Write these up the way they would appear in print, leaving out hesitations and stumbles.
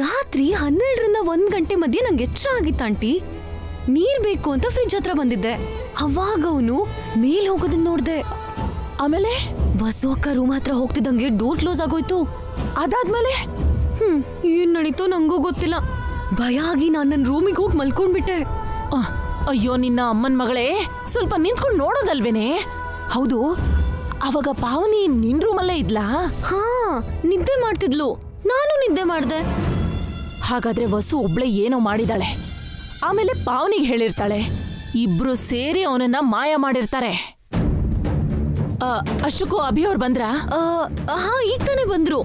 ರಾತ್ರಿ 12ರಿಂದ 1 ಗಂಟೆ ಮಧ್ಯೆ ನಂಗೆ ಎಚ್ಚರ ಆಗಿತ್ತು ಆಂಟಿ. ನೀರ್ ಬೇಕು ಅಂತ ಫ್ರಿಡ್ಜ್ ಹತ್ರ ಬಂದಿದ್ದೆ. ಅವಾಗ ಅವನು ಮೇಲ್ ಹೋಗೋದನ್ನ ನೋಡ್ದೆ. ಆಮೇಲೆ ವಸು ಅಕ್ಕ ರೂಮ್ ಹತ್ರ ಹೋಗ್ತಿದ್ದಂಗೆ ಡೋರ್ ಕ್ಲೋಸ್ ಆಗೋಯ್ತು. ಅದಾದ್ಮೇಲೆ ಏನ್ ನಡೀತೋ ನಂಗೂ ಗೊತ್ತಿಲ್ಲ. ಭಯ ಆಗಿ ನಾನು ನನ್ನ ರೂಮಿಗೆ ಹೋಗಿ ಮಲ್ಕೊಂಡ್ಬಿಟ್ಟೆ. ಅಯ್ಯೋ ನಿನ್ನ ಅಮ್ಮನ್ ಮಗಳೇ, ಸ್ವಲ್ಪ ನಿಂತ್ಕೊಂಡು ನೋಡೋದಲ್ವೇನೆ? ಹೌದು, ಅವಾಗ ಪಾವನಿ ನಿನ್ ರೂಮಲ್ಲೇ ಇದ್ಲಾ? ಹಾ, ನಿದ್ದೆ ಮಾಡ್ತಿದ್ಲು, ನಾನು ನಿದ್ದೆ ಮಾಡ್ದೆ. ಹಾಗಾದ್ರೆ ವಸು ಒಬ್ಳೆ ಏನೋ ಮಾಡಿದಾಳೆ, ಆಮೇಲೆ ಪಾವನಿಗೆ ಹೇಳಿರ್ತಾಳೆ. ಇಬ್ರು ಸೇರಿ ಅವನನ್ನ ಮಾಯ ಮಾಡಿರ್ತಾರೆ. ಅಷ್ಟಕ್ಕೂ ಅಭಿ ಅವ್ರು ಬಂದ್ರಾ? ಹಾ, ಈಗ ತಾನೇ ಬಂದ್ರು.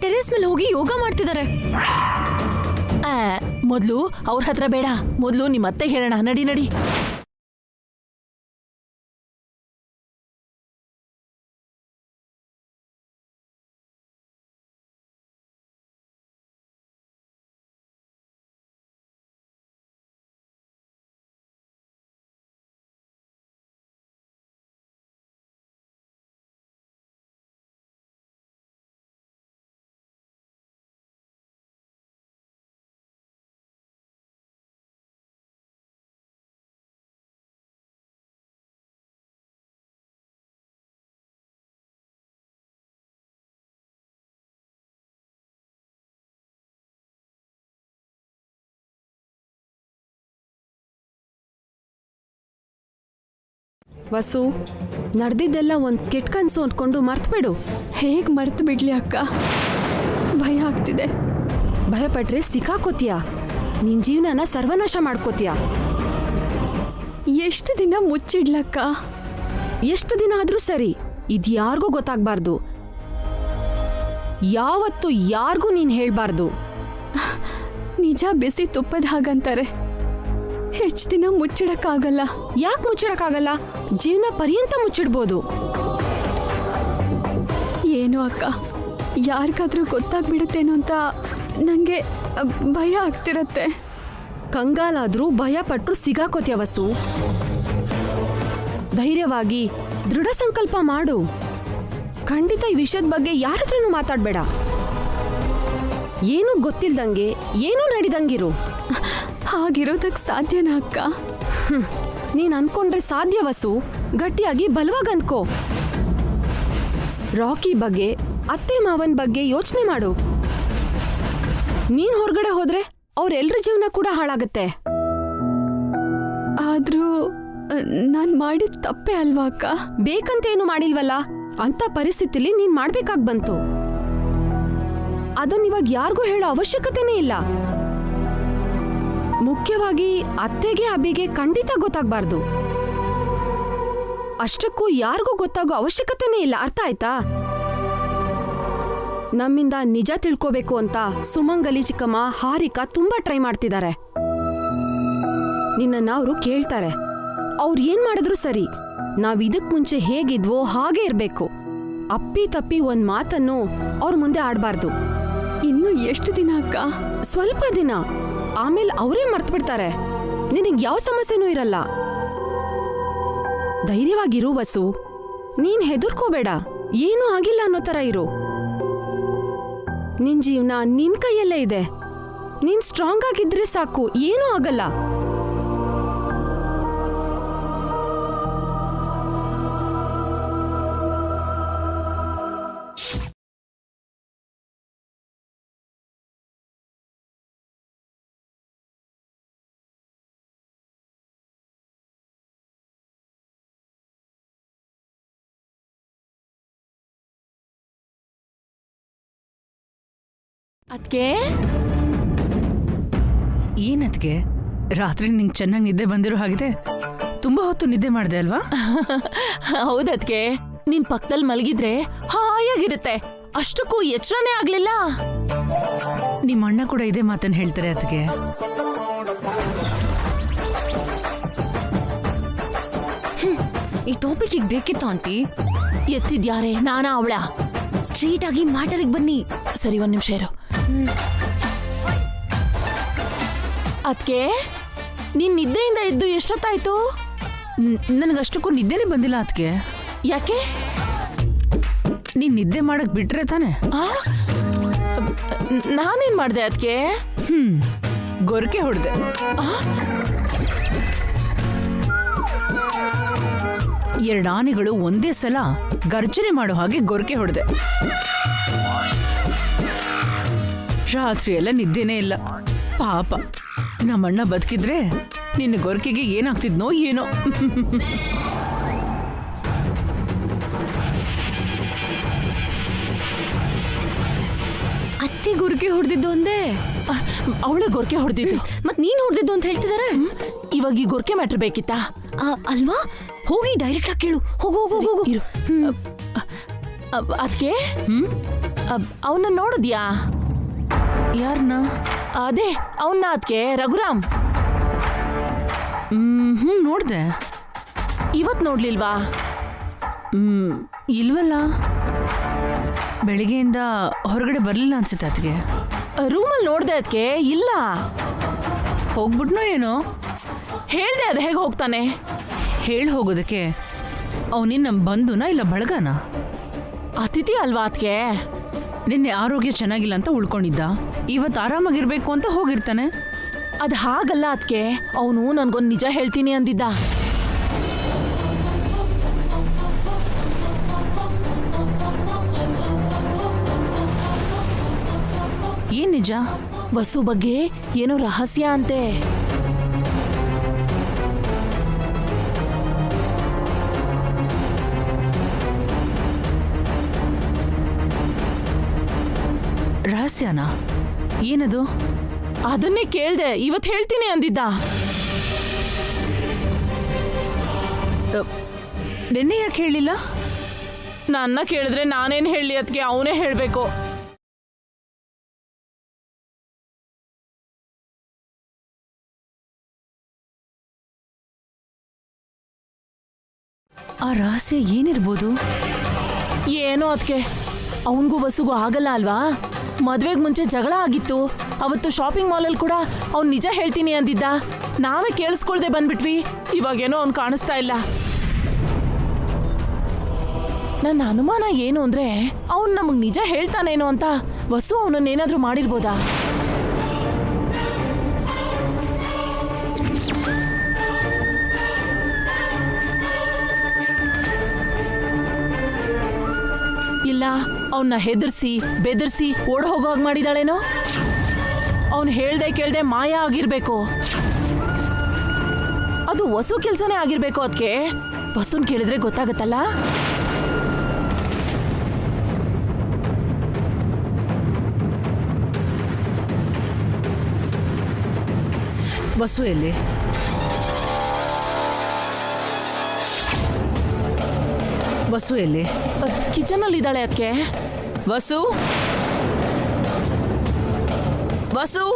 ಟೆರೆಸ್ ಮೇಲೆ ಹೋಗಿ ಯೋಗ ಮಾಡ್ತಿದ್ದಾರೆ. ಮೊದ್ಲು ಅವ್ರ ಹತ್ರ ಬೇಡ, ಮೊದ್ಲು ನಿಮ್ಮ ಅತ್ತೆ ಹೇಳೋಣ. ನಡಿ ನಡಿ. ವಸು, ನಡೆದಿದ್ದೆಲ್ಲ ಒಂದು ಕೆಟ್ಟ ಕನಸು ಅಂದ್ಕೊಂಡು ಮರ್ತ್ಬಿಡು. ಹೇಗ್ ಮರ್ತು ಬಿಡ್ಲಿ ಅಕ್ಕ, ಭಯ ಆಗ್ತಿದೆ. ಭಯಪಟ್ರೆ ಸಿಕ್ಕಾಕೋತೀಯ, ನಿನ್ ಜೀವನನ ಸರ್ವನಾಶ ಮಾಡ್ಕೋತೀಯ. ಎಷ್ಟು ದಿನ ಮುಚ್ಚಿಡ್ಲಕ್ಕ? ಎಷ್ಟು ದಿನ ಆದ್ರೂ ಸರಿ, ಇದ್ಯಾರಿಗೂ ಗೊತ್ತಾಗ್ಬಾರ್ದು. ಯಾವತ್ತು ಯಾರಿಗೂ ನೀನ್ ಹೇಳ್ಬಾರ್ದು. ನಿಜ ಬಿಸಿ ತುಪ್ಪದ ಹಾಗಂತಾರೆ, ಹೆಚ್ಚು ದಿನ ಮುಚ್ಚಿಡಕ್ಕಾಗಲ್ಲ. ಯಾಕೆ ಮುಚ್ಚಿಡಕ್ಕಾಗಲ್ಲ? ಜೀವನ ಪರ್ಯಂತ ಮುಚ್ಚಿಡ್ಬೋದು. ಏನು ಅಕ್ಕ, ಯಾರಿಗಾದ್ರೂ ಗೊತ್ತಾಗ್ಬಿಡುತ್ತೇನೋ ಅಂತ ನಂಗೆ ಭಯ ಆಗ್ತಿರತ್ತೆ. ಕಂಗಾಲಾದ್ರೂ ಭಯ ಪಟ್ರು ಸಿಗಾಕೋತ್ಯ ವಸು. ಧೈರ್ಯವಾಗಿ ದೃಢ ಸಂಕಲ್ಪ ಮಾಡು. ಖಂಡಿತ ಈ ವಿಷಯದ ಬಗ್ಗೆ ಯಾರ ಹತ್ರನೂ ಮಾತಾಡ್ಬೇಡ. ಏನೂ ಗೊತ್ತಿಲ್ದಂಗೆ ಏನೂ ನಡಿದಂಗಿರು. ಹಾಗಿರೋದಕ್ಕೆ ಸಾಧ್ಯನಾ ಅಕ್ಕ? ನೀನ್ ಅನ್ಕೊಂಡ್ರೆ ಸಾಧ್ಯ ವಸು. ಗಟ್ಟಿಯಾಗಿ ಬಲವಾಗಿ ಅನ್ಕೋ. ರಾಕಿ ಬಗ್ಗೆ, ಅತ್ತೆ ಮಾವನ್ ಬಗ್ಗೆ ಯೋಚನೆ ಮಾಡು. ನೀನ್ ಹೊರಗಡೆ ಹೋದ್ರೆ ಅವ್ರೆಲ್ರ ಜೀವನ ಕೂಡ ಹಾಳಾಗತ್ತೆ. ಆದ್ರೂ ನಾನ್ ಮಾಡಿದ ತಪ್ಪೇ ಅಲ್ವಾ ಅಕ್ಕ? ಬೇಕಂತ ಏನು ಮಾಡಿಲ್ವಲ್ಲ, ಅಂತ ಪರಿಸ್ಥಿತಿಲಿ ನೀನ್ ಮಾಡ್ಬೇಕಾಗ್ ಬಂತು. ಅದನ್ನ ಇವಾಗ ಯಾರಿಗೂ ಹೇಳೋ ಅವಶ್ಯಕತೆನೇ ಇಲ್ಲ. ಮುಖ್ಯವಾಗಿ ಅತ್ತೆಗೆ ಅಬ್ಬಿಗೆ ಖಂಡಿತ ಗೊತ್ತಾಗ್ಬಾರ್ದು. ಅಷ್ಟಕ್ಕೂ ಯಾರಿಗೂ ಗೊತ್ತಾಗೋ ಅವಶ್ಯಕತೆನೇ ಇಲ್ಲ. ಅರ್ಥ ಆಯ್ತಾ? ನಮ್ಮಿಂದ ನಿಜ ತಿಳ್ಕೋಬೇಕು ಅಂತ ಸುಮಂಗಲಿ ಚಿಕ್ಕಮ್ಮ, ಹಾರಿಕಾ ತುಂಬಾ ಟ್ರೈ ಮಾಡ್ತಿದ್ದಾರೆ. ನಿನ್ನನ್ನ ಅವರು ಕೇಳ್ತಾರೆ. ಅವ್ರು ಏನ್ ಮಾಡಿದ್ರು ಸರಿ, ನಾವ್ ಇದಕ್ ಮುಂಚೆ ಹೇಗಿದ್ವೋ ಹಾಗೆ ಇರ್ಬೇಕು. ಅಪ್ಪಿ ತಪ್ಪಿ ಒಂದ್ ಮಾತನ್ನು ಅವ್ರ ಮುಂದೆ ಆಡ್ಬಾರ್ದು. ಇನ್ನು ಎಷ್ಟು ದಿನ ಅಕ್ಕ? ಸ್ವಲ್ಪ ದಿನ, ಆಮೇಲೆ ಅವರೇ ಮರ್ತ್ಬಿಡ್ತಾರೆ. ನಿನಗೆ ಯಾವ ಸಮಸ್ಯೆನೂ ಇರಲ್ಲ. ಧೈರ್ಯವಾಗಿರು ವಸು. ನೀನ್ ಹೆದರ್ಕೋಬೇಡ, ಏನೂ ಆಗಿಲ್ಲ ಅನ್ನೋ ತರ ಇರು. ನಿನ್ ಜೀವನ ನಿನ್ ಕೈಯಲ್ಲೇ ಇದೆ. ನೀನ್ ಸ್ಟ್ರಾಂಗ್ ಆಗಿದ್ರೆ ಸಾಕು, ಏನೂ ಆಗಲ್ಲ. ಅದ್ಕೆ ಏನದ್ಗೆ ರಾತ್ರಿ ನಿಂಗೆ ಚೆನ್ನಾಗಿ ನಿದ್ದೆ ಬಂದಿರೋ ಹಾಗಿದೆ. ತುಂಬಾ ಹೊತ್ತು ನಿದ್ದೆ ಮಾಡಿದೆ ಅಲ್ವಾ? ಹೌದದ್ಕೆ, ನಿನ್ ಪಕ್ಕದಲ್ಲಿ ಮಲಗಿದ್ರೆ ಹಾಯಾಗಿರುತ್ತೆ. ಅಷ್ಟಕ್ಕೂ ಎಚ್ಚರನೇ ಆಗ್ಲಿಲ್ಲ. ನಿಮ್ಮ ಅಣ್ಣ ಕೂಡ ಇದೇ ಮಾತನ್ನ ಹೇಳ್ತಾರೆ ಅದಕ್ಕೆ. ಈ ಟಾಪಿಕ್ ಈಗ ಬೇಕಿತ್ತು ಆಂಟಿ. ಎತ್ತಿದ್ಯಾರೆ, ನಾನಾ ಅವಳ? ಸ್ಟ್ರೀಟ್ ಆಗಿ ಮ್ಯಾಟರಿಗೆ ಬನ್ನಿ. ಸರಿ, ಒಂದ್ ನಿಮಿಷ ಇರು. ಅದ್ಕೆ ನೀನ್ ನಿದ್ದೆಯಿಂದ ಎದ್ದು ಎಷ್ಟೊತ್ತಾಯ್ತು? ನನಗಷ್ಟಕ್ಕೂ ನಿದ್ದೆನೇ ಬಂದಿಲ್ಲ ಅದಕ್ಕೆ. ಯಾಕೆ? ನೀನ್ ನಿದ್ದೆ ಮಾಡಕ್ ಬಿಟ್ರೆ ತಾನೆ? ನಾನೇನ್ ಮಾಡ್ದೆ ಅದಕ್ಕೆ? ಗೊರಕೆ ಹೊಡೆದೆ. ಎರಡು ಆನೆಗಳು ಒಂದೇ ಸಲ ಗರ್ಜನೆ ಮಾಡೋ ಹಾಗೆ ಗೊರಕೆ ಹೊಡೆದೆ. ರಾತ್ರಿ ಎಲ್ಲ ನಿದ್ದೆನೇ ಇಲ್ಲ. ಪಾಪ ನಮ್ಮಣ್ಣ ಬದುಕಿದ್ರೆ ನಿನ್ನ ಗೊರಕೆಗೆ ಏನಾಗ್ತಿದ್ನೋ ಏನೋ. ಅತ್ತೆ ಗುರ್ಗೆ ಹೊಡೆದಿದ್ದು ಒಂದೇ. ಅವಳೆ ಗೊರಕೆ ಹೊಡೆದಿದ್ದು. ಮತ್ ನೀನ್ ಹೊಡೆದಿದ್ದು ಅಂತ ಹೇಳ್ತಿದಾರೆ. ಇವಾಗ ಈ ಗೊರಕೆ ಮ್ಯಾಟ್ರ್ ಬೇಕಿತ್ತಾ? ಅಲ್ವಾ? ಹೋಗಿ ಡೈರೆಕ್ಟ್ ಆಗಿ ಕೇಳು. ಹೋಗು ಹೋಗು ಹೋಗು. ಇರು. ಅದಕ್ಕೆ ಅವನ್ನ ನೋಡಿದ್ಯಾ? ಯಾರನ್ನ? ಅದೇ ಅವನ್ನ, ಅದಕ್ಕೆ ರಘುರಾಮ್. ನೋಡ್ದೆ. ಇವತ್ ನೋಡ್ಲಿಲ್ವಾ? ಇಲ್ವಲ್ಲ, ಬೆಳಿಗ್ಗೆಯಿಂದ ಹೊರಗಡೆ ಬರ್ಲಿಲ್ಲ ಅನ್ಸುತ್ತೆ. ಅದಕ್ಕೆ ರೂಮಲ್ಲಿ ನೋಡ್ದೆ. ಅದಕ್ಕೆ ಇಲ್ಲ. ಹೋಗ್ಬಿಟ್ನೋ ಏನೋ. ಹೇಳ್ದೆ ಅದು ಹೇಗೆ ಹೋಗ್ತಾನೆ? ಹೇಳಿ ಹೋಗೋದಕ್ಕೆ ಅವನಿನ್ ನಮ್ಮ ಬಂಧುನ ಇಲ್ಲ ಬಳಗನ? ಅತಿಥಿ ಅಲ್ವಾ ಅದಕ್ಕೆ? ನಿನ್ನೆ ಆರೋಗ್ಯ ಚೆನ್ನಾಗಿಲ್ಲ ಅಂತ ಉಳ್ಕೊಂಡಿದ್ದ, ಇವತ್ತು ಆರಾಮಾಗಿರ್ಬೇಕು ಅಂತ ಹೋಗಿರ್ತಾನೆ. ಅದು ಹಾಗಲ್ಲ ಅದಕ್ಕೆ. ಅವನು ನನ್ಗೊಂದು ನಿಜ ಹೇಳ್ತೀನಿ ಅಂದಿದ್ದ. ಏನ್ ನಿಜ? ವಸು ಬಗ್ಗೆ ಏನೋ ರಹಸ್ಯ ಅಂತೆ. ರಹಸ್ಯನಾ? ಏನದು? ಅದನ್ನೇ ಕೇಳ್ದೆ. ಇವತ್ತು ಹೇಳ್ತೀನಿ ಅಂದಿದ್ದ. ನಿನ್ನೆ ಯಾಕೆ ಹೇಳಿಲ್ಲ? ನನ್ನ ಕೇಳಿದ್ರೆ ನಾನೇನು ಹೇಳಿ? ಅದಕ್ಕೆ ಅವನೇ ಹೇಳಬೇಕು. ಆ ರಹಸ್ಯ ಏನಿರ್ಬೋದು? ಏನೋ ಅದಕ್ಕೆ ಅವನಿಗೂ ವಸುಗೂ ಆಗಲ್ಲ ಅಲ್ವಾ? ಮದ್ವೆಗೆ ಮುಂಚೆ ಜಗಳ ಆಗಿತ್ತು. ಅವತ್ತು ಶಾಪಿಂಗ್ ಮಾಲಲ್ಲಿ ಕೂಡ ಅವ್ನು ನಿಜ ಹೇಳ್ತೀನಿ ಅಂದಿದ್ದ. ನಾವೇ ಕೇಳಿಸ್ಕೊಳ್ದೆ ಬಂದ್ಬಿಟ್ವಿ. ಇವಾಗೇನೋ ಅವ್ನು ಕಾಣಿಸ್ತಾ ಇಲ್ಲ. ನನ್ನ ಅನುಮಾನ ಏನು ಅಂದ್ರೆ ಅವ್ನು ನಮಗ್ ನಿಜ ಹೇಳ್ತಾನೇನೋ ಅಂತ. ವಸು ಅವನನ್ನೇನಾದ್ರೂ ಮಾಡಿರ್ಬೋದಾ? ಇಲ್ಲ, ಅವನ್ನ ಹೆದರ್ಸಿ ಬೆದರ್ಸಿ ಓಡ್ ಹೋಗೋ ಹಾಗೆ ಮಾಡಿದಾಳೇನೋ. ಅವನು ಹೇಳ್ದೆ ಕೇಳ್ದೆ ಮಾಯ ಆಗಿರ್ಬೇಕು. ಅದು ವಸು ಕೆಲ್ಸನೇ ಆಗಿರ್ಬೇಕು. ಅದಕ್ಕೆ ವಸುನ್ ಕೇಳಿದ್ರೆ ಗೊತ್ತಾಗತ್ತಲ್ಲ. ವಸು ಎಲ್ಲಿ? ವಸು ಎಲ್ಲಿ? ಕಿಚನ್ ಅಲ್ಲಿ ಇದ್ದಾಳೆ. ಅದಕ್ಕೆ ವಸು, ವಸು,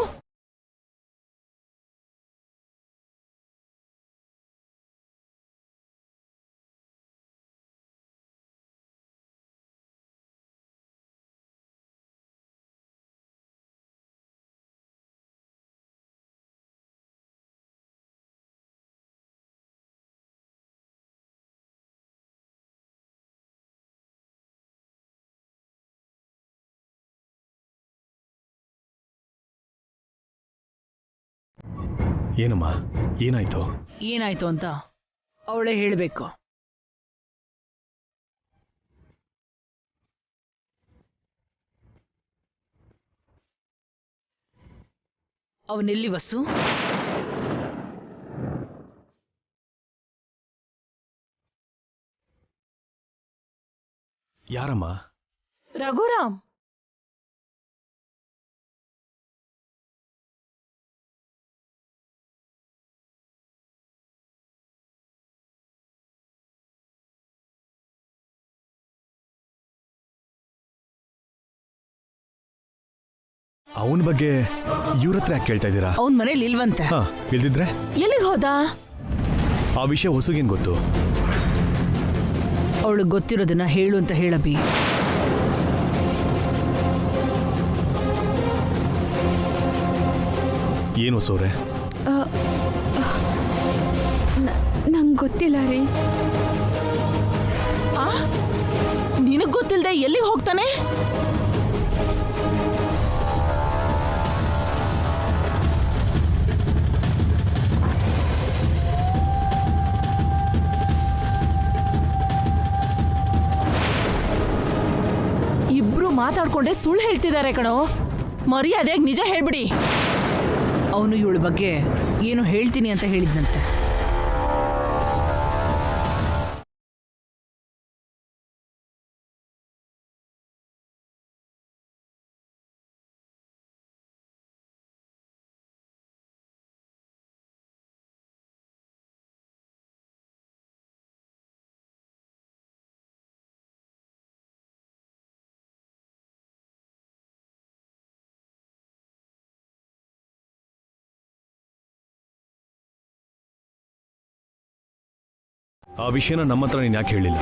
ಏನಮ್ಮ, ಏನಾಯ್ತು? ಏನಾಯ್ತು ಅಂತ ಅವಳೇ ಹೇಳಬೇಕು. ಅವನೆಲ್ಲಿ ವಸು? ಯಾರಮ್ಮ? ರಘುರಾಮ್. ಅವನ ಬಗ್ಗೆ ಇವ್ರ ಹತ್ರ ಯಾಕೆ ಕೇಳ್ತಾ ಇದ್ದೀರಾ? ಅವನ ಮನೇಲಿ ಇಲ್ವಂತೆ. ಹಾ, ಇಲ್ದಿದ್ರೆ ಎಲ್ಲಿಗೆ ಹೋದ? ಆ ವಿಷಯ ಹೊಸಗೇನ್ ಗೊತ್ತು? ಅವಳಿಗೆ ಗೊತ್ತಿರೋದನ್ನ ಹೇಳು ಅಂತ ಹೇಳಬಿ. ಏನು ಹೊಸವ್ರೆ? ನಂಗೆ ಗೊತ್ತಿಲ್ಲ ರೀ. ನಿನಗ್ ಗೊತ್ತಿಲ್ಲದೆ ಎಲ್ಲಿಗೆ ಹೋಗ್ತಾನೆ? ಮಾತಾಡ್ಕೊಂಡೆ ಸುಳ್ಳು ಹೇಳ್ತಿದ್ದಾರೆ ಕಣೋ. ಮರ್ಯಾದೆಯಾಗಿ ನಿಜ ಹೇಳ್ಬಿಡಿ. ಅವನು ಇವಳ ಬಗ್ಗೆ ಏನು ಹೇಳ್ತೀನಿ ಅಂತ ಹೇಳಿದ್ನಂತೆ. ಆ ವಿಷಯನ ನಮ್ಮ ಹತ್ರ ನೀನು ಯಾಕೆ ಹೇಳಿಲ್ಲ?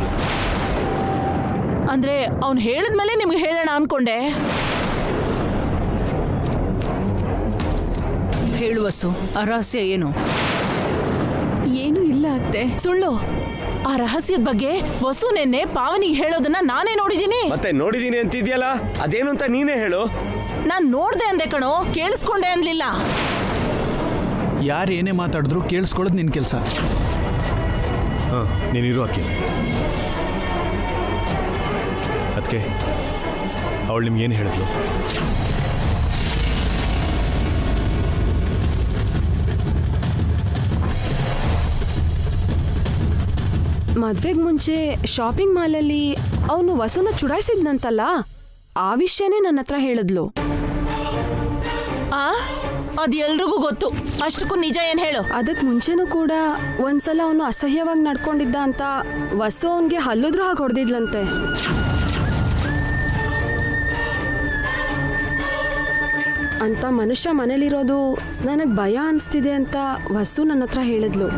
ಅಂದ್ರೆ ಅವ್ನು ಹೇಳಿದ್ಮೇಲೆ ನಿಮ್ಗೆ ಹೇಳೋಣ ಅನ್ಕೊಂಡೆ. ಹೇಳುವಸು, ಆ ರಹಸ್ಯ ಏನು? ಏನೂ ಇಲ್ಲ ಅತ್ತೆ. ಸುಳ್ಳು. ಆ ರಹಸ್ಯದ ಬಗ್ಗೆ ವಸು ನೆನ್ನೆ ಪಾವನಿಗೆ ಹೇಳೋದನ್ನ ನಾನೇ ನೋಡಿದೀನಿ. ಮತ್ತೆ ನೋಡಿದೀನಿ ಅಂತಿದ್ಯಲ್ಲ, ಅದೇನು ಅಂತ ನೀನೇ ಹೇಳು. ನಾನ್ ನೋಡ್ದೆ ಅಂದೆ ಕಣೋ, ಕೇಳಿಸ್ಕೊಂಡೆ ಅನ್ಲಿಲ್ಲ. ಯಾರು ಏನೇ ಮಾತಾಡಿದ್ರು ಕೇಳಿಸ್ಕೊಳ್ಳೋದು ನಿನ್ನ ಕೆಲಸ. ಹಾಂ, ನೀನಿರು ಅಕ್ಕಿ. ಅದಕ್ಕೆ ಅವಳು ನಿಮ್ಗೇನು ಹೇಳಿದ್ಲು? ಮದ್ವೆಗೆ ಮುಂಚೆ ಶಾಪಿಂಗ್ ಮಾಲಲ್ಲಿ ಅವನು ವಸುನ ಚುಡಾಯಿಸಿದ್ನಂತಲ್ಲ, ಆ ವಿಷಯನೇ ನನ್ನ ಹತ್ರ ಹೇಳಿದ್ಲು. ಅದ್ ಎಲ್ರಿಗೂ ಗೊತ್ತು. ಅಷ್ಟಕ್ಕೂ ನಿಜ ಏನ್ ಹೇಳು. ಅದಕ್ಕೆ ಮುಂಚೆನೂ ಕೂಡ ಒಂದ್ಸಲ ಅವನು ಅಸಹ್ಯವಾಗಿ ನಡ್ಕೊಂಡಿದ್ದ ಅಂತ ವಸು ಅವನಿಗೆ ಹಲ್ಲುದ್ರು ಹಾಗೆ ಹೊಡೆದಿದ್ಲಂತೆ. ಅಂತ ಮನುಷ್ಯ ಮನೇಲಿರೋದು ನನಗೆ ಭಯ ಅನಿಸ್ತಿದೆ ಅಂತ ವಸು ನನ್ನ ಹತ್ರ ಹೇಳಿದ್ಲು.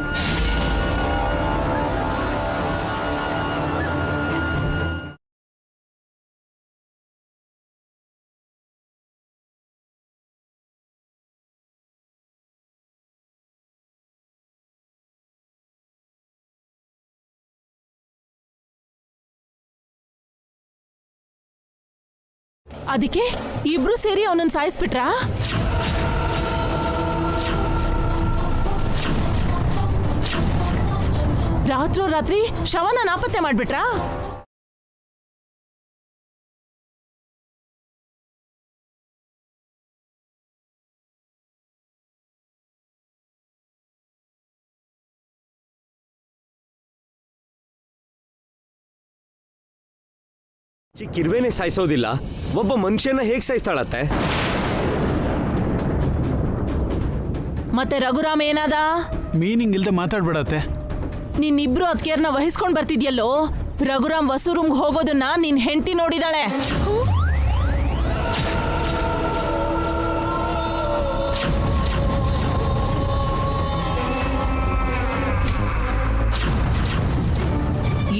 ಅದಕ್ಕೆ ಇಬ್ರು ಸೇರಿ ಅವನನ್ನ ಸಾಯಿಸ್ಬಿಟ್ರಾ? ರಾತ್ರೋರಾತ್ರಿ ಶವನ ನಾಪತ್ತೆ ಮಾಡ್ಬಿಟ್ರಾ? ಚಿಕ್ಕಿರುವೆನೆ ಸಾಯಿಸೋದಿಲ್ಲ, ಒಬ್ಬ ಮನುಷ್ಯನ ಹೇಗೆ ಸಾಯಿಸ್ತಾಳತ್ತೆ? ಮತ್ತೆ ರಘುರಾಮ್ ಏನಾದ? ಮೀನಿಂಗ್ ಇಲ್ದೆ ಮಾತಾಡ್ಬೇಡತ್ತೆ. ನಿನ್ನಿಬ್ರು ಅದ್ಕೇರ್ನ ವಹಿಸ್ಕೊಂಡ್ ಬರ್ತಿದ್ಯಲ್ಲೋ. ರಘುರಾಮ್ ವಸು ರೂಮ್ಗೆ ಹೋಗೋದನ್ನ ನಿನ್ ಹೆಂಡತಿ ನೋಡಿದಾಳೆ.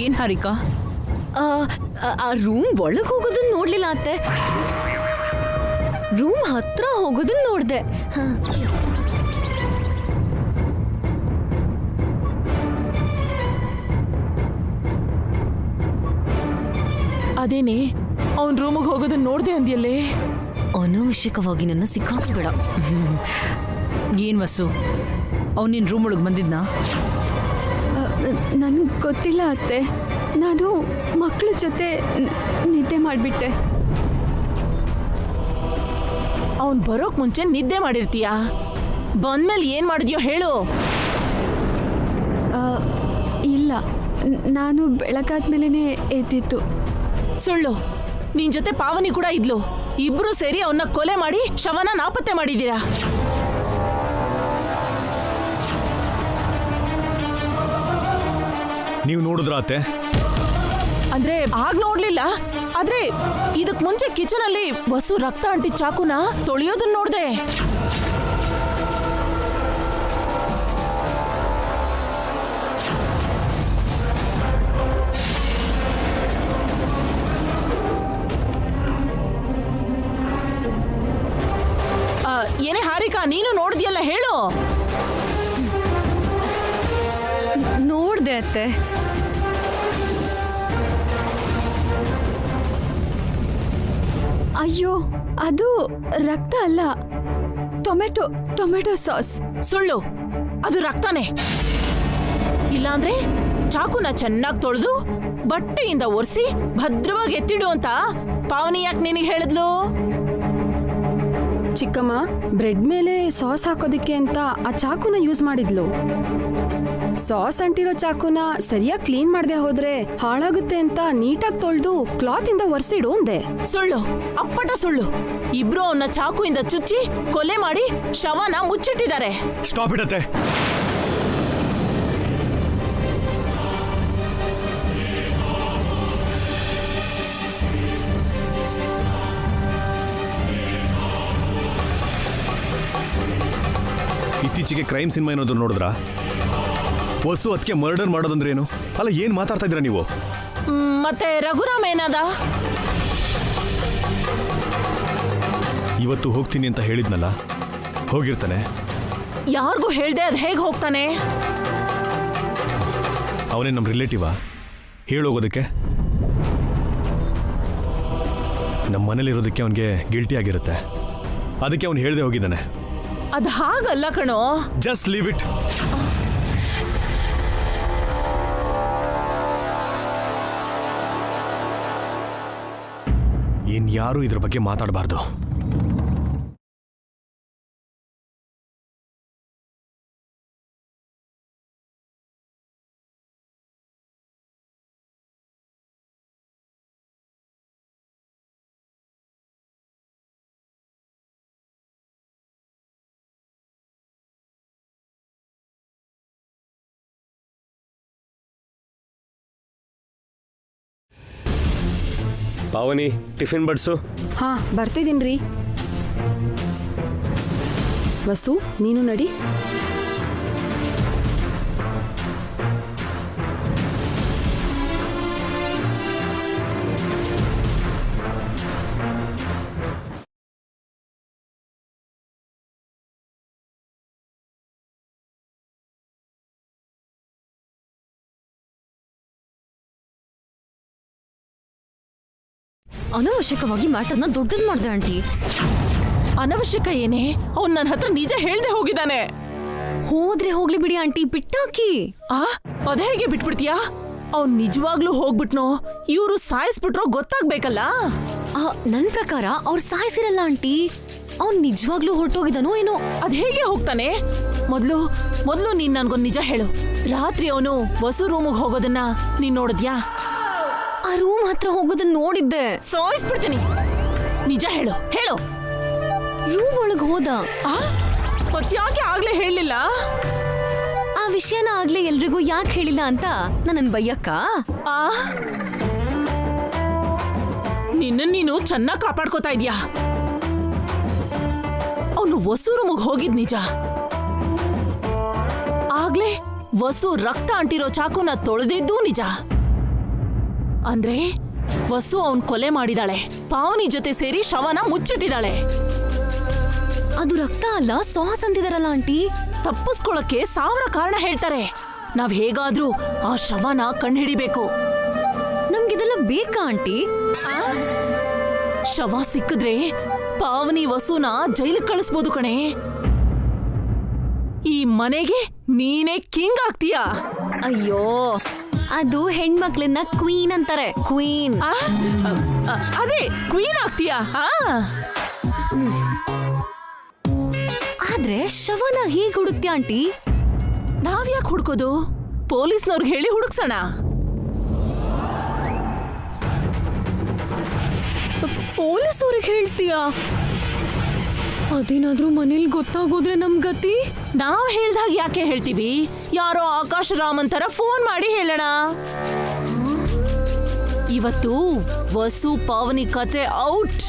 ಏನ್ ಹಾರಿಕಾ? ಆ ರೂಮ್ ಒಳಗೆ ಹೋಗೋದನ್ನ ನೋಡ್ಲಿಲ್ಲ ಅತ್ತೆ. ರೂಮ್ ಹತ್ರ ಹೋಗೋದನ್ನ ನೋಡ್ದೆ. ಅದೇನೆ, ಅವನ್ ರೂಮಿಗೆ ಹೋಗೋದನ್ನ ನೋಡ್ದೆ ಅಂದ್ಯಲ್ಲೇ. ಅನಾವಶ್ಯಕವಾಗಿ ನನ್ನ ಸಿಕ್ಕಾಕ್ಸ್ಬೇಡ. ಏನ್ ವಸು, ಅವ್ನು ನಿನ್ ರೂಮ್ ಒಳಗೆ ಬಂದಿದ್ನಾ? ನನ್ಗೆ ಗೊತ್ತಿಲ್ಲ ಅತ್ತೆ. ನಾನು ಮಕ್ಕಳ ಜೊತೆ ನಿದ್ದೆ ಮಾಡಿಬಿಟ್ಟೆ. ಅವನ್ ಬರೋಕ್ ಮುಂಚೆ ನಿದ್ದೆ ಮಾಡಿರ್ತೀಯಾ? ಬಂದ್ಮೇಲೆ ಏನ್ ಮಾಡಿದ್ಯೋ ಹೇಳು. ಇಲ್ಲ, ನಾನು ಬೆಳಗಾದ್ಮೇಲೆ ಎದ್ದಿತ್ತು. ಸುಳ್ಳು. ನಿನ್ ಜೊತೆ ಪಾವನಿ ಕೂಡ ಇದ್ಲು. ಇಬ್ರು ಸೇರಿ ಅವನ್ನ ಕೊಲೆ ಮಾಡಿ ಶವನ ನಾಪತ್ತೆ ಮಾಡಿದೀರಾ. ನೀವು ನೋಡಿದ್ರ ಅತ್ತೆ? ಅಂದ್ರೆ ಆಗ ನೋಡ್ಲಿಲ್ಲ, ಆದ್ರೆ ಇದಕ್ ಮುಂಚೆ ಕಿಚನ್ ಅಲ್ಲಿ ವಸು ರಕ್ತ ಅಂಟಿ ಚಾಕುನ ತೊಳೆಯೋದನ್ನ ನೋಡ್ದೆ. ಏನೇ ಹಾರಿಕಾ, ನೀನು ನೋಡಿದ್ಯಲ್ಲ, ಹೇಳು. ನೋಡ್ದೆ ಅತ್ತೆ. ಅಯ್ಯೋ, ಅದು ರಕ್ತ ಅಲ್ಲ, ಟೊಮೆಟೊ ಸಾಸ್. ಸುಳ್ಳು. ಅದು ರಕ್ತನೇ. ಇಲ್ಲಾಂದ್ರೆ ಚಾಕುನ ಚೆನ್ನಾಗಿ ತೊಳೆದು ಬಟ್ಟೆಯಿಂದ ಒರೆಸಿ ಭದ್ರವಾಗಿ ಎತ್ತಿಡು ಅಂತ ಪಾವನಿ ಯಾಕೆ ನಿನಗೆ ಹೇಳಿದ್ಲು? ಚಿಕ್ಕಮ್ಮ ಬ್ರೆಡ್ ಮೇಲೆ ಸಾಸ್ ಹಾಕೋದಿಕ್ಕೆ ಅಂತ ಆ ಚಾಕುನ ಯೂಸ್ ಮಾಡಿದ್ಲು. ಸಾಸ್ ಅಂಟಿರೋ ಚಾಕುನ ಸರಿಯಾಗಿ ಕ್ಲೀನ್ ಮಾಡದೆ ಹೋದ್ರೆ ಹಾಳಾಗುತ್ತೆ ಅಂತ ನೀಟಾಗಿ ತೊಳೆದು ಕ್ಲಾತ್ ಇಂದ ಒರೆಸಿಡು ಅಂದೆ. ಸುಳ್ಳು, ಅಪ್ಪಟ ಸುಳ್ಳು. ಇಬ್ರು ಅವನ್ನ ಚಾಕುಯಿಂದ ಚುಚ್ಚಿ ಕೊಲೆ ಮಾಡಿ ಶವನ ಮುಚ್ಚಿಟ್ಟಿದ್ದಾರೆ. ಸ್ಟಾಪ್ ಇಡತ್ತೆ. ಇತ್ತೀಚೆಗೆ ಕ್ರೈಮ್ ಸಿನಿಮಾ ಏನಾದ್ರು ನೋಡಿದ್ರಾ? ವಸು ಅದಕ್ಕೆ ಮರ್ಡರ್ ಮಾಡೋದಂದ್ರೆ ಏನು? ಅಲ್ಲ, ಏನ್ ಮಾತಾಡ್ತಾ ಇದ್ದೀರಾ ನೀವು? ಮತ್ತೆ ರಘುರಾಮ್ ಏನಾದ? ಇವತ್ತು ಹೋಗ್ತೀನಿ ಅಂತ ಹೇಳಿದ್ನಲ್ಲ, ಹೋಗಿರ್ತಾನೆ. ಯಾರಿಗೂ ಹೇಳ್ದೆ ಅದ್ ಹೇಗ್ ಹೋಗ್ತಾನೆ? ಅವನೇ ನಮ್ಮ ರಿಲೇಟಿವಾ ಹೇಳೋಗೋದಕ್ಕೆ? ನಮ್ಮ ಮನೇಲಿರೋದಕ್ಕೆ ಅವನಿಗೆ ಗಿಲ್ಟಿ ಆಗಿರುತ್ತೆ, ಅದಕ್ಕೆ ಅವನು ಹೇಳ್ದೆ ಹೋಗಿದ್ದಾನೆ. ಅದ್ ಹಾಗಲ್ಲ ಕಣೋ. Just leave it. ಇನ್ಯಾರೂ ಇದ್ರ ಬಗ್ಗೆ ಮಾತಾಡಬಾರ್ದು. ಪಾವನಿ, ಟಿಫಿನ್ ಬಡ್ಸು. ಹಾ, ಬರ್ತಿದ್ದೀನ್ರಿ. ವಸು, ನೀನು ನಡಿ. ಅನವಶ್ಯಕವಾಗಿ ಮ್ಯಾಟರ್ನ ದೊಡ್ಡದ್ ಮಾಡ್ದೆ ಆಂಟಿ. ಅನವಶ್ಯಕ ಏನೇ? ಅವ್ನು ನನ್ನ ಹತ್ರ ನಿಜ ಹೇಳ್ದೆ ಹೋಗಿದ್ದಾನೆ. ಹೋದ್ರೆ ಹೋಗ್ಲಿ ಬಿಡಿ ಆಂಟಿ, ಬಿಟ್ಟಾಕಿ. ಅದ ಹೇಗೆ ಬಿಟ್ಬಿಡ್ತೀಯಾ? ಅವ್ನ್ ನಿಜವಾಗ್ಲೂ ಹೋಗ್ಬಿಟ್ನೋ ಇವ್ರು ಸಾಯಿಸ್ಬಿಟ್ರೋ ಗೊತ್ತಾಗ್ಬೇಕಲ್ಲ. ನನ್ ಪ್ರಕಾರ ಅವ್ರು ಸಾಯಿಸಿರಲ್ಲ ಆಂಟಿ, ಅವ್ನ್ ನಿಜವಾಗ್ಲೂ ಹೊರಟೋಗಿದಾನೋ ಏನೋ. ಅದ್ ಹೇಗೆ ಹೋಗ್ತಾನೆ? ಮೊದ್ಲು ನೀನ್ ನನ್ಗೊಂದ್ ನಿಜ ಹೇಳು. ರಾತ್ರಿ ಅವನು ವಸು ರೂಮಿಗೆ ಹೋಗೋದನ್ನ ನೀನ್ ನೋಡಿದ್ಯಾ? ಆ ರೂಮ್ ಹತ್ರ ಹೋಗೋದನ್ನ ನೋಡಿದ್ದೆ. ಸಾಯಿಸ್ಬಿಡ್ತೀನಿ. ನಿಜ ಹೇಳು. ರೂಮ್ ಒಳಗ್ ಹೋದ. ಯಾಕೆ ಆಗ್ಲೇ ಹೇಳಿಲ್ಲ? ಆ ವಿಷಯನ ಆಗ್ಲೇ ಎಲ್ರಿಗೂ ಯಾಕೆ ಹೇಳಿಲ್ಲ ಅಂತ ನನ್ನನ್ ಬೈಯಕ್ಕ. ನೀನು ಚೆನ್ನಾಗಿ ಕಾಪಾಡ್ಕೋತಾ ಇದ್ಯಾ? ಅವನು ವಸು ರೂಮಿಗೆ ಹೋಗಿದ್ ನಿಜ. ಆಗ್ಲೇ ವಸು ರಕ್ತ ಅಂಟಿರೋ ಚಾಕುನ ತೊಳೆದಿದ್ದು ನಿಜ. ಅಂದ್ರೆ ವಸು ಅವನ್ ಕೊಲೆ ಮಾಡಿದಾಳೆ, ಪಾವನಿ ಜೊತೆ ಸೇರಿ ಶವನ ಮುಚ್ಚಿಟ್ಟಿದ್ದಾಳೆ. ಅದು ರಕ್ತ ಅಲ್ಲ, ಸಾಸ್ ಅಂತಿದಾರಲ್ಲ ಆಂಟಿ. ತಪ್ಪಿಸ್ಕೊಳಕ್ಕೆ 1000 ಕಾರಣ ಹೇಳ್ತಾರೆ. ನಾವ್ ಹೇಗಾದ್ರೂ ಆ ಶವನ ಕಂಡುಹಿಡಿಬೇಕು. ನಮ್ಗಿದೆಲ್ಲ ಬೇಕಾ ಆಂಟಿ? ಶವ ಸಿಕ್ಕಿದ್ರೆ ಪಾವನಿ ವಸುನ ಜೈಲಿಗೆ ಕಳಿಸ್ಬೋದು ಕಣೆ. ಈ ಮನೆಗೆ ನೀನೇ ಕಿಂಗ್ ಆಗ್ತೀಯಾ? ಅಯ್ಯೋ, ಅದು ಹೆಣ್ಮಕ್ಳನ್ನ ಕ್ವೀನ್ ಅಂತಾರೆ, ಕ್ವೀನ್. ಅದೇ ಕ್ವೀನ್ ಆಗ್ತೀಯಾ? ಆದ್ರೆ ಶವನ ಹೇಗ್ ಹುಡುಕ್ತೀಯ ಆಂಟಿ? ನಾವ್ಯಾಕೆ ಹುಡ್ಕೋದು? ಪೊಲೀಸ್ನವ್ರಿಗೆ ಹೇಳಿ ಹುಡುಕ್ಸೋಣ. ಪೊಲೀಸವ್ರಿಗೆ ಹೇಳ್ತೀಯಾ? ಅದೇನಾದ್ರೂ ಮನೇಲಿ ಗೊತ್ತಾಗೋದ್ರೆ ನಮ್ ಗತಿ. ನಾವ್ ಹೇಳ್ದಾಗ ಯಾಕೆ ಹೇಳ್ತೀವಿ? ಯಾರೋ ಆಕಾಶ್ ರಾಮನ್ ತರ ಫೋನ್ ಮಾಡಿ ಹೇಳೋಣ. ಇವತ್ತು ವಸು ಪಾವನಿ ಕತೆ ಔಟ್.